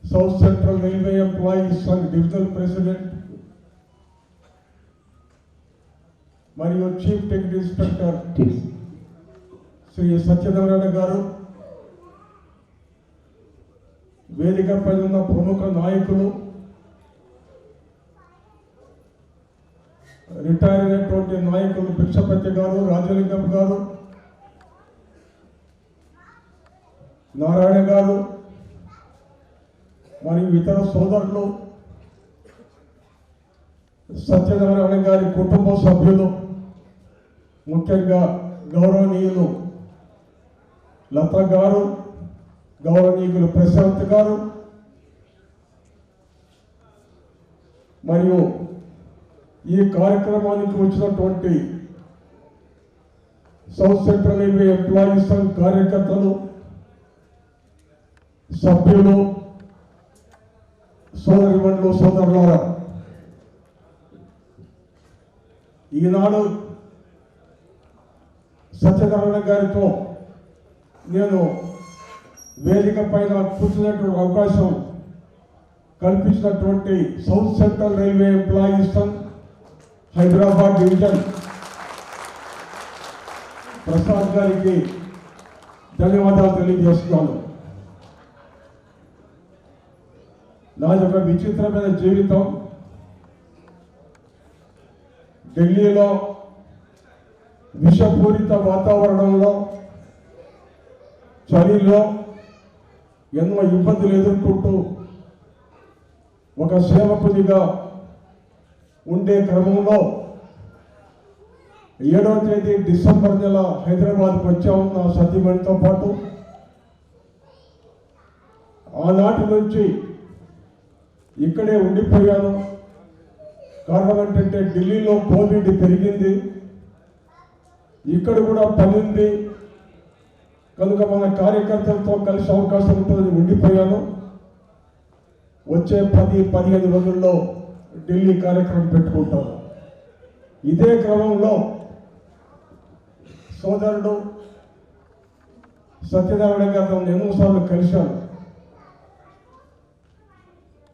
South Central Railway Employees Sangh divisional president మరియు chief technical inspector Shri Satyanarayana గారు, వేదికపై ఉన్న ప్రముఖ నాయకులు, రిటైర్ అయినటువంటి నాయకులు భిక్షపతి గారు, రాజలింగం గారు, నారాయణ గారు మరియు ఇతర సోదరులు, సత్యనారాయణ గారి కుటుంబ సభ్యులు, ముఖ్యంగా గౌరవనీయులు లత గారు, గౌరవనీయులు ప్రశాంత్ గారు మరియు ఈ కార్యక్రమానికి వచ్చినటువంటి south Central Railway Employees Sangh కార్యకర్తలు, సభ్యులు, సోదరిమణులు, సోదరులారా, ఈనాడు సత్యనారాయణ గారితో నేను వేదిక పైన కూర్చున్నటువంటి అవకాశం కల్పించినటువంటి south Central Railway Employees Sangh Hyderabad division Prasad గారికి ధన్యవాదాలు తెలియజేస్తున్నాను. నాది ఒక విచిత్రమైన జీవితం. ఢిల్లీలో విషపూరిత వాతావరణంలో, చలిలో ఎన్నో ఇబ్బందులు ఎదుర్కొంటూ ఒక సేవకునిగా ఉండే క్రమంలో 7వ తేదీ డిసెంబర్ నెల హైదరాబాద్కు వచ్చాము నా సతీమణితో పాటు. ఆనాటి నుంచి ఇక్కడే ఉండిపోయాను. కారణం ఏంటంటే ఢిల్లీలో కోవిడ్ పెరిగింది, ఇక్కడ కూడా పని ఉంది కనుక మన కార్యకర్తలతో కలిసి అవకాశం ఉంటుందని ఉండిపోయాను. వచ్చే 10-15 రోజుల్లో ఢిల్లీ కార్యక్రమం పెట్టుకుంటాను. ఇదే క్రమంలో సోదరుడు సత్యనారాయణ గారు ఎన్నోసార్లు కలిశాను.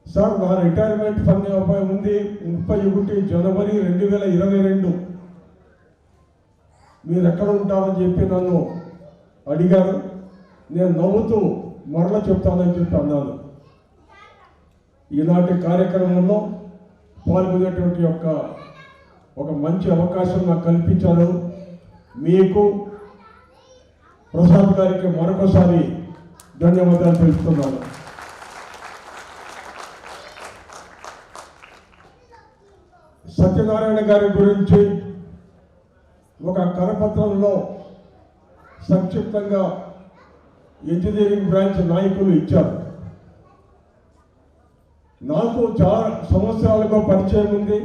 సార్, నా రిటైర్మెంట్ ఫండ్ ఉంది 31 జనవరి 2022, మీరు ఎక్కడ ఉంటారని చెప్పి నన్ను అడిగారు. నేను నవ్వుతూ మరలా చెప్తానని చెప్పి అన్నాను. ఈనాటి కార్యక్రమంలో పాల్గొనేటువంటి ఒక మంచి అవకాశం నాకు కల్పించారు. మీకు ప్రసాద్ గారికి మరొకసారి ధన్యవాదాలు తెలుపుతున్నాను. సత్యనారాయణ గారి గురించి ఒక కరపత్రంలో సంక్షిప్తంగా ఇంజనీరింగ్ బ్రాంచ్ నాయకులు ఇచ్చారు. నాకు చాలా సంవత్సరాలుగా పరిచయం ఉంది.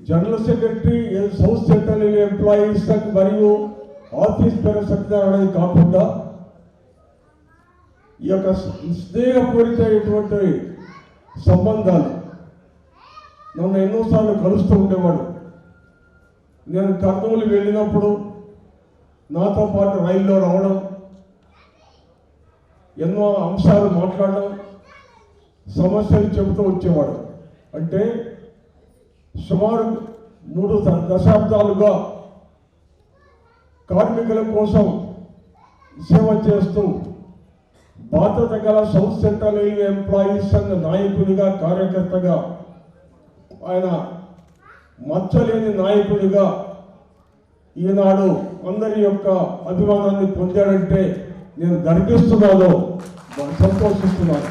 General secretary South central employees మరియు ఆఫీస్ పేరు సత్యనారాయణ కాకుండా ఈ యొక్క స్నేహపూరితమైనటువంటి సంబంధాలు నన్ను ఎన్నోసార్లు కలుస్తూ ఉండేవాడు. నేను కర్నూలు వెళ్ళినప్పుడు నాతో పాటు రైల్లో రావడం, ఎన్నో అంశాలు మాట్లాడడం, సమస్యలు చెబుతూ వచ్చేవాడు. అంటే సుమారు 3 దశాబ్దాలుగా కార్మికుల కోసం సేవ చేస్తూ బాధ్యత గల సౌత్ సెంట్రల్ రైల్వే ఎంప్లాయీస్ సంఘ నాయకునిగా, కార్యకర్తగా, ఆయన మచ్చలేని నాయకునిగా ఈనాడు అందరి యొక్క అభిమానాన్ని పొందాడంటే నేను గర్విస్తున్నాను, సంతోషిస్తున్నాను.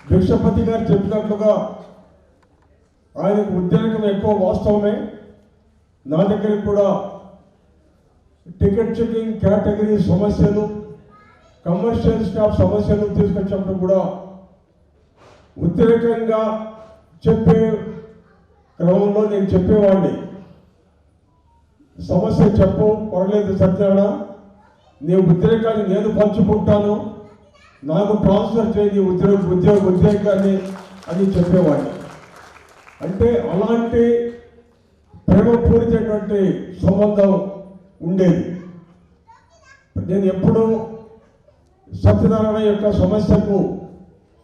భిక్షపతి గారు చెప్పినట్లుగా ఆయనకు ఉద్యోగం ఎక్కువ వాస్తవమే. నా దగ్గరికి కూడా టికెట్ చెకింగ్ కేటగిరీ సమస్యలు, కమర్షియల్ స్టాఫ్ సమస్యలు తీసుకొచ్చినప్పుడు కూడా వ్యతిరేకంగా చెప్పే క్రమంలో నేను చెప్పేవాడిని, సమస్య చెప్పు, పర్లేదు సత్యనారాయణ, నీ ఉద్రేకాన్ని నేను పంచుకుంటాను, నాకు ట్రాన్స్ఫర్ చేయి నీ ఉద్రేకాన్ని అని చెప్పేవాడిని. అంటే అలాంటి ప్రేమపూరితమైనటువంటి సంబంధం ఉండేది. నేను ఎప్పుడూ సత్యనారాయణ యొక్క సమస్యకు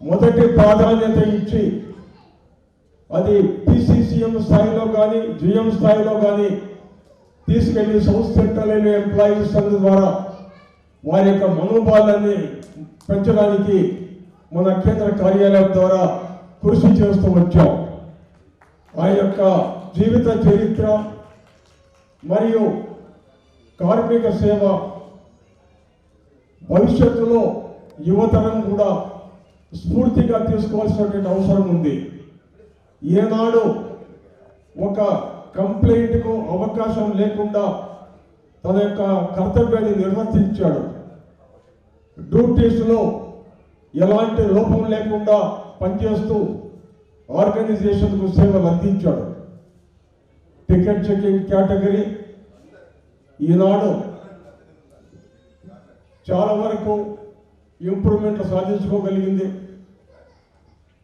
మొదటి ప్రాధాన్యత ఇచ్చి అది PCCM స్థాయిలో కానీ GM స్థాయిలో కానీ తీసుకెళ్లి సౌత్ సెంట్రల్ రైల్వే ఎంప్లాయీస్ సంఘ ద్వారా వారి యొక్క మనోభావాన్ని పెంచడానికి మన కేంద్ర కార్యాలయం ద్వారా కృషి చేస్తూ వచ్చాం. ఆయన యొక్క జీవిత చరిత్ర మరియు కార్మిక సేవ భవిష్యత్తులో యువతరం కూడా స్ఫూర్తిగా తీసుకోవాల్సినటువంటి అవసరం ఉంది. ఏనాడు ఒక కంప్లైంట్కు అవకాశం లేకుండా తన యొక్క కర్తవ్యాన్ని నిర్వర్తించాడు. డ్యూటీస్లో ఎలాంటి లోపం లేకుండా పనిచేస్తూ ఆర్గనైజేషన్కు సేవలు అందించాడు. టికెట్ చెకింగ్ కేటగిరీ ఈనాడు చాలా వరకు ఇంప్రూవ్మెంట్లు సాధించుకోగలిగింది.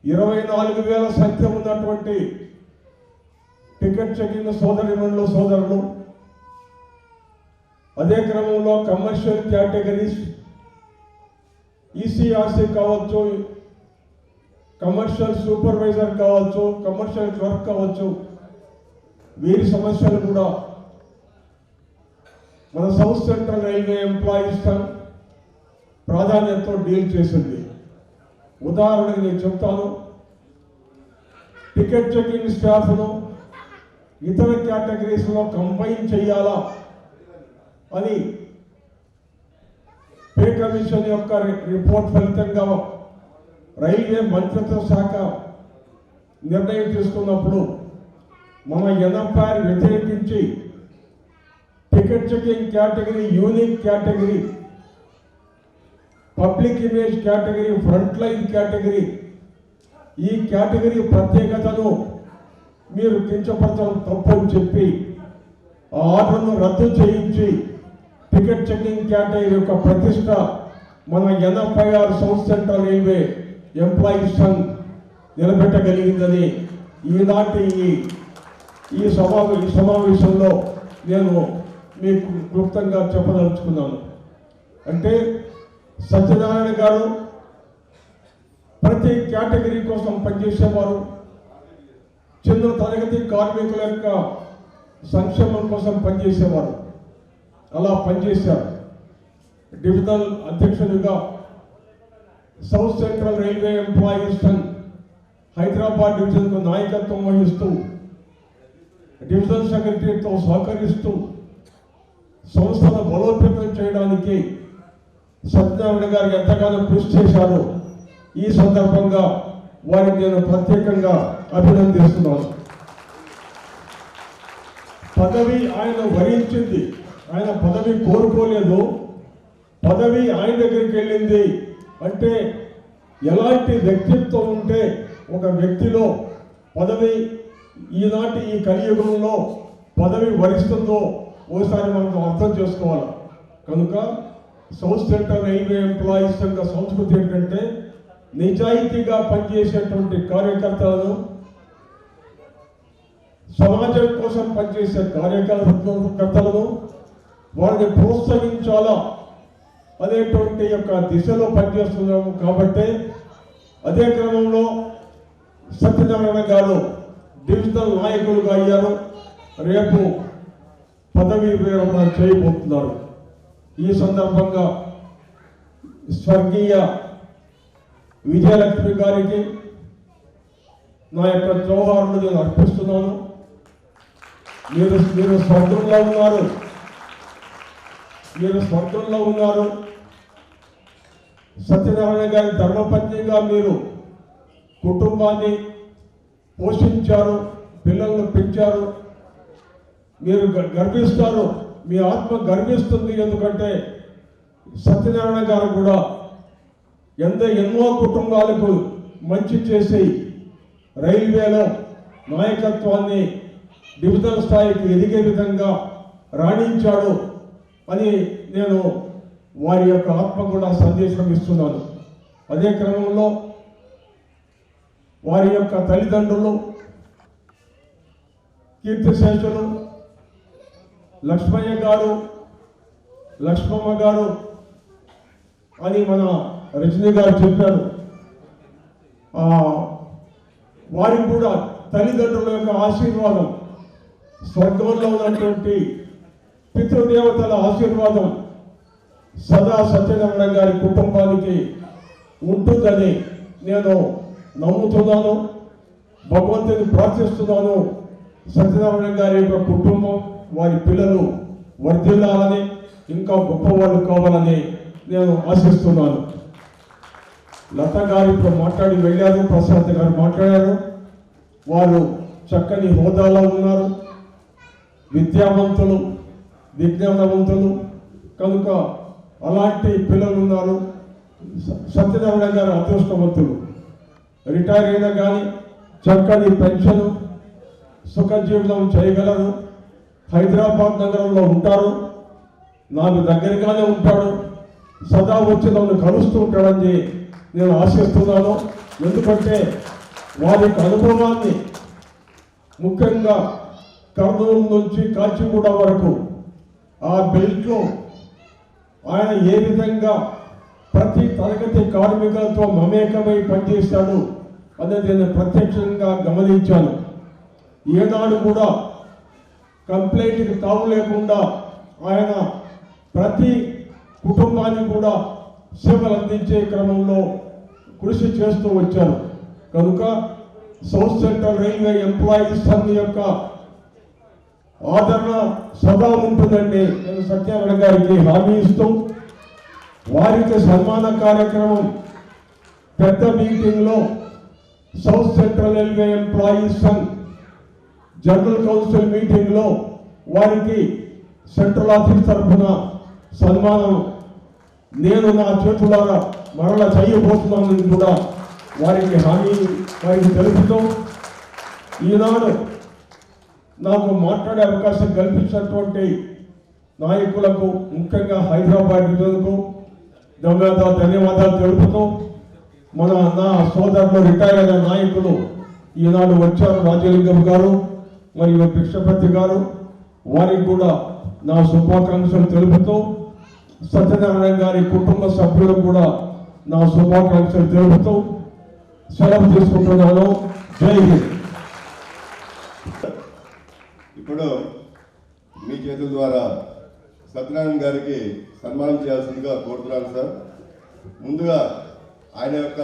24,000 సంఖ్య ఉన్నటువంటి టికెట్ చెకింగ్ సోదరులు, అదే క్రమంలో కమర్షియల్ కేటగిరీస్, ECRC కావచ్చు, కమర్షియల్ సూపర్వైజర్ కావచ్చు, కమర్షియల్ క్లర్క్ కావచ్చు, వీరి సమస్యలు కూడా మన సౌత్ సెంట్రల్ రైల్వే ఎంప్లాయీస్ ప్రాధాన్యతతో డీల్ చేసింది. ఉదాహరణకు నేను చెప్తాను, టికెట్ చెకింగ్ స్టాఫ్ను ఇతర కేటగిరీస్లో కంబైన్ చేయాలా అని పే కమిషన్ యొక్క రిపోర్ట్ ఫలితంగా రైల్వే మంత్రిత్వ శాఖ నిర్ణయం తీసుకున్నప్పుడు మన NFR వ్యతిరేకించి ticket checking category, unique category, public image category, front line category, ఈ కేటగిరీ ప్రత్యేకతను మీరు కించపరచడం తప్పని చెప్పి ఆ ఆర్డర్ను రద్దు చేయించి టికెట్ చెకింగ్ కేటగిరీ యొక్క ప్రతిష్ట మన NFIR South Central Railway Employees Sangh నిలబెట్టగలిగిందని ఈనాటి ఈ సమావేశంలో నేను మీకు క్లుప్తంగా చెప్పదలుచుకున్నాను. అంటే సత్యనారాయణ గారు ప్రతి కేటగిరీ కోసం పనిచేసేవారు. చిన్న తరగతి కార్మికుల యొక్క సంక్షేమం కోసం పనిచేసేవారు. అలా పనిచేశారు. డివిజనల్ అధ్యక్షుడిగా South Central Railway Employees Sangh Hyderabad డివిజన్కు నాయకత్వం వహిస్తూ డివిజనల్ సెక్రటరీతో సహకరిస్తూ సంస్థను బలోపేతం చేయడానికి సత్యనారాయణ గారు ఎంతగానో కృషి చేశారు. ఈ సందర్భంగా వారిని నేను ప్రత్యేకంగా అభినందిస్తున్నాను. పదవి ఆయన వరించింది, ఆయన పదవి కోరుకోలేదు, పదవి ఆయన దగ్గరికి వెళ్ళింది. అంటే ఎలాంటి వ్యక్తిత్వం ఉంటే ఒక వ్యక్తిలో పదవి ఈనాటి ఈ కలియుగంలో పదవి వరిస్తుందో ఓసారి మనం అర్థం చేసుకోవాలి. కనుక సౌత్ సెంట్రల్ రైల్వే ఎంప్లాయీస్ సంఘ సంస్కృతి ఏంటంటే నిజాయితీగా పనిచేసేటువంటి కార్యకర్తలను, సమాజం కోసం పనిచేసే కార్యకర్తలను వారిని ప్రోత్సహించాలా అనేటువంటి యొక్క దిశలో పనిచేస్తున్నాము. కాబట్టి అదే క్రమంలో సత్యనారాయణ గారు డివిజనల్ నాయకులుగా అయ్యారు. రేపు పదవి విరమణ చేయబోతున్నారు. ఈ సందర్భంగా స్వర్గీయ విజయలక్ష్మి గారికి నా యొక్క జోహార్లు నేను అర్పిస్తున్నాను. మీరు స్వర్గంలో ఉన్నారు, మీరు స్వర్గంలో ఉన్నారు. సత్యనారాయణ గారి ధర్మపత్నిగా మీరు కుటుంబాన్ని పోషించారు, పిల్లలను పెంచారు. మీరు గర్విస్తారు, మీ ఆత్మ గర్విస్తుంది. ఎందుకంటే సత్యనారాయణ గారు కూడా ఎన్నో కుటుంబాలకు మంచి చేసి రైల్వేలో నాయకత్వాన్ని డివిజనల్ స్థాయికి ఎదిగే విధంగా రాణించాడు అని నేను వారి యొక్క ఆత్మ కూడా సందేశం ఇస్తున్నాను. అదే క్రమంలో వారి యొక్క తల్లిదండ్రులు కీర్తిశేషులు లక్ష్మయ్య గారు, లక్ష్మమ్మ గారు అని మన రజనీ గారు చెప్పారు. వారికి కూడా తల్లిదండ్రుల యొక్క ఆశీర్వాదం, స్వర్గంలో ఉన్నటువంటి పితృదేవతల ఆశీర్వాదం సదా సత్యనారాయణ గారి కుటుంబానికి ఉంటుందని నేను నమ్ముతున్నాను. భగవంతుని ప్రార్థిస్తున్నాను. సత్యనారాయణ గారి యొక్క కుటుంబం, వారి పిల్లలు వర్ధిల్లాలని, ఇంకా గొప్పవాళ్ళు కావాలని నేను ఆశిస్తున్నాను. లత గారు ఇప్పుడు మాట్లాడి వెళ్ళారు, ప్రశాంత్ గారు మాట్లాడారు. వారు చక్కని హోదాలో ఉన్నారు, విద్యావంతులు, విజ్ఞానవంతులు. కనుక అలాంటి పిల్లలు ఉన్నారు. సత్యనారాయణ గారు అదృష్టవంతులు. రిటైర్ అయినా కానీ చక్కని పెన్షన్, సుఖజీవనం చేయగలరు. హైదరాబాద్ నగరంలో ఉంటారు, నాకు దగ్గరగానే ఉంటాడు, సదా వచ్చి నన్ను కలుస్తూ ఉంటాడని నేను ఆశిస్తున్నాను. ఎందుకంటే వారి యొక్క అనుభవాన్ని, ముఖ్యంగా కర్నూలు నుంచి కాచిగూడ వరకు ఆ బెల్ట్లో ఆయన ఏ విధంగా ప్రతి తరగతి కార్మికులతో మమేకమై పనిచేశాడు అనేది నేను ప్రత్యక్షంగా గమనించాను. ఏనాడు కూడా కంప్లైంట్కి తావు లేకుండా ఆయన ప్రతి కుటుంబాన్ని కూడా సేవలు అందించే క్రమంలో కృషి చేస్తూ వచ్చారు. కనుక south Central Railway Employees Sangh యొక్క ఆదరణ సదా ఉంటుందండి నేను సత్యనారాయణ గారికి హామీ ఇస్తూ, వారికి సన్మాన కార్యక్రమం పెద్ద మీటింగ్లో south Central Railway Employees Sangh general council మీటింగ్లో వారికి సెంట్రల్ ఆఫీస్ తరఫున సన్మానం నేను నా చేతులారా మరలా చేయబోతున్నానని కూడా వారికి తెలుపుతూ, ఈనాడు నాకు మాట్లాడే అవకాశం కల్పించినటువంటి నాయకులకు, ముఖ్యంగా హైదరాబాద్ డివిజన్కు ధన్యవాదాలు తెలుపుతూ, నా సోదరులు రిటైర్ అయిన నాయకులు ఈనాడు వచ్చారు, రాజలింగం గారు మరియు కృష్ణపతి గారు, వారికి కూడా నా శుభాకాంక్షలు తెలుపుతూ సత్యనారాయణ గారి కుటుంబ సభ్యులకు కూడా నా శుభాకాంక్షలు తెలుపుతూ సెలవు తీసుకుంటున్నాను. జై హింద్. ఇప్పుడు మీ చేతుల ద్వారా సత్యనారాయణ గారికి సన్మానం చేయాల్సిందిగా కోరుతున్నాను సార్. ముందుగా ఆయన యొక్క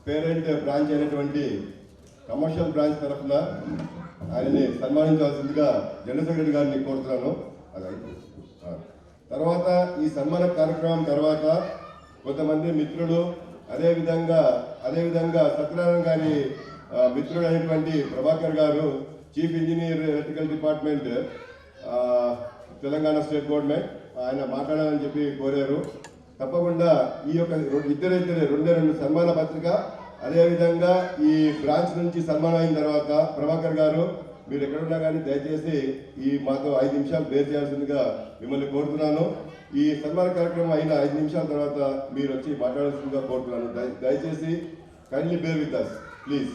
పేరెంట్ బ్రాంచ్ అయినటువంటి కమర్షియల్ బ్రాంచ్ తరఫున ఆయనని సన్మానించాల్సిందిగా జనరల్ సెక్రటరీ గారిని కోరుతున్నాను. తర్వాత ఈ సన్మాన కార్యక్రమం తర్వాత కొంతమంది మిత్రులు అదేవిధంగా సత్యనారాయణ గారి మిత్రుడు అయినటువంటి ప్రభాకర్ గారు, chief engineer electrical department, Telangana state government, ఆయన మాట్లాడాలని చెప్పి కోరారు. తప్పకుండా ఈ యొక్క రెండు సన్మాన పత్రిక, అదేవిధంగా ఈ బ్రాంచ్ నుంచి సన్మానం అయిన తర్వాత ప్రభాకర్ గారు మీరు ఎక్కడున్నా కానీ దయచేసి మాతో 5 నిమిషాలు బేర్ చేయాల్సిందిగా మిమ్మల్ని కోరుతున్నాను. ఈ సన్మాన కార్యక్రమం అయిన 5 నిమిషాల తర్వాత మీరు వచ్చి మాట్లాడాల్సిందిగా కోరుతున్నాను. దయచేసి kindly bear with us please.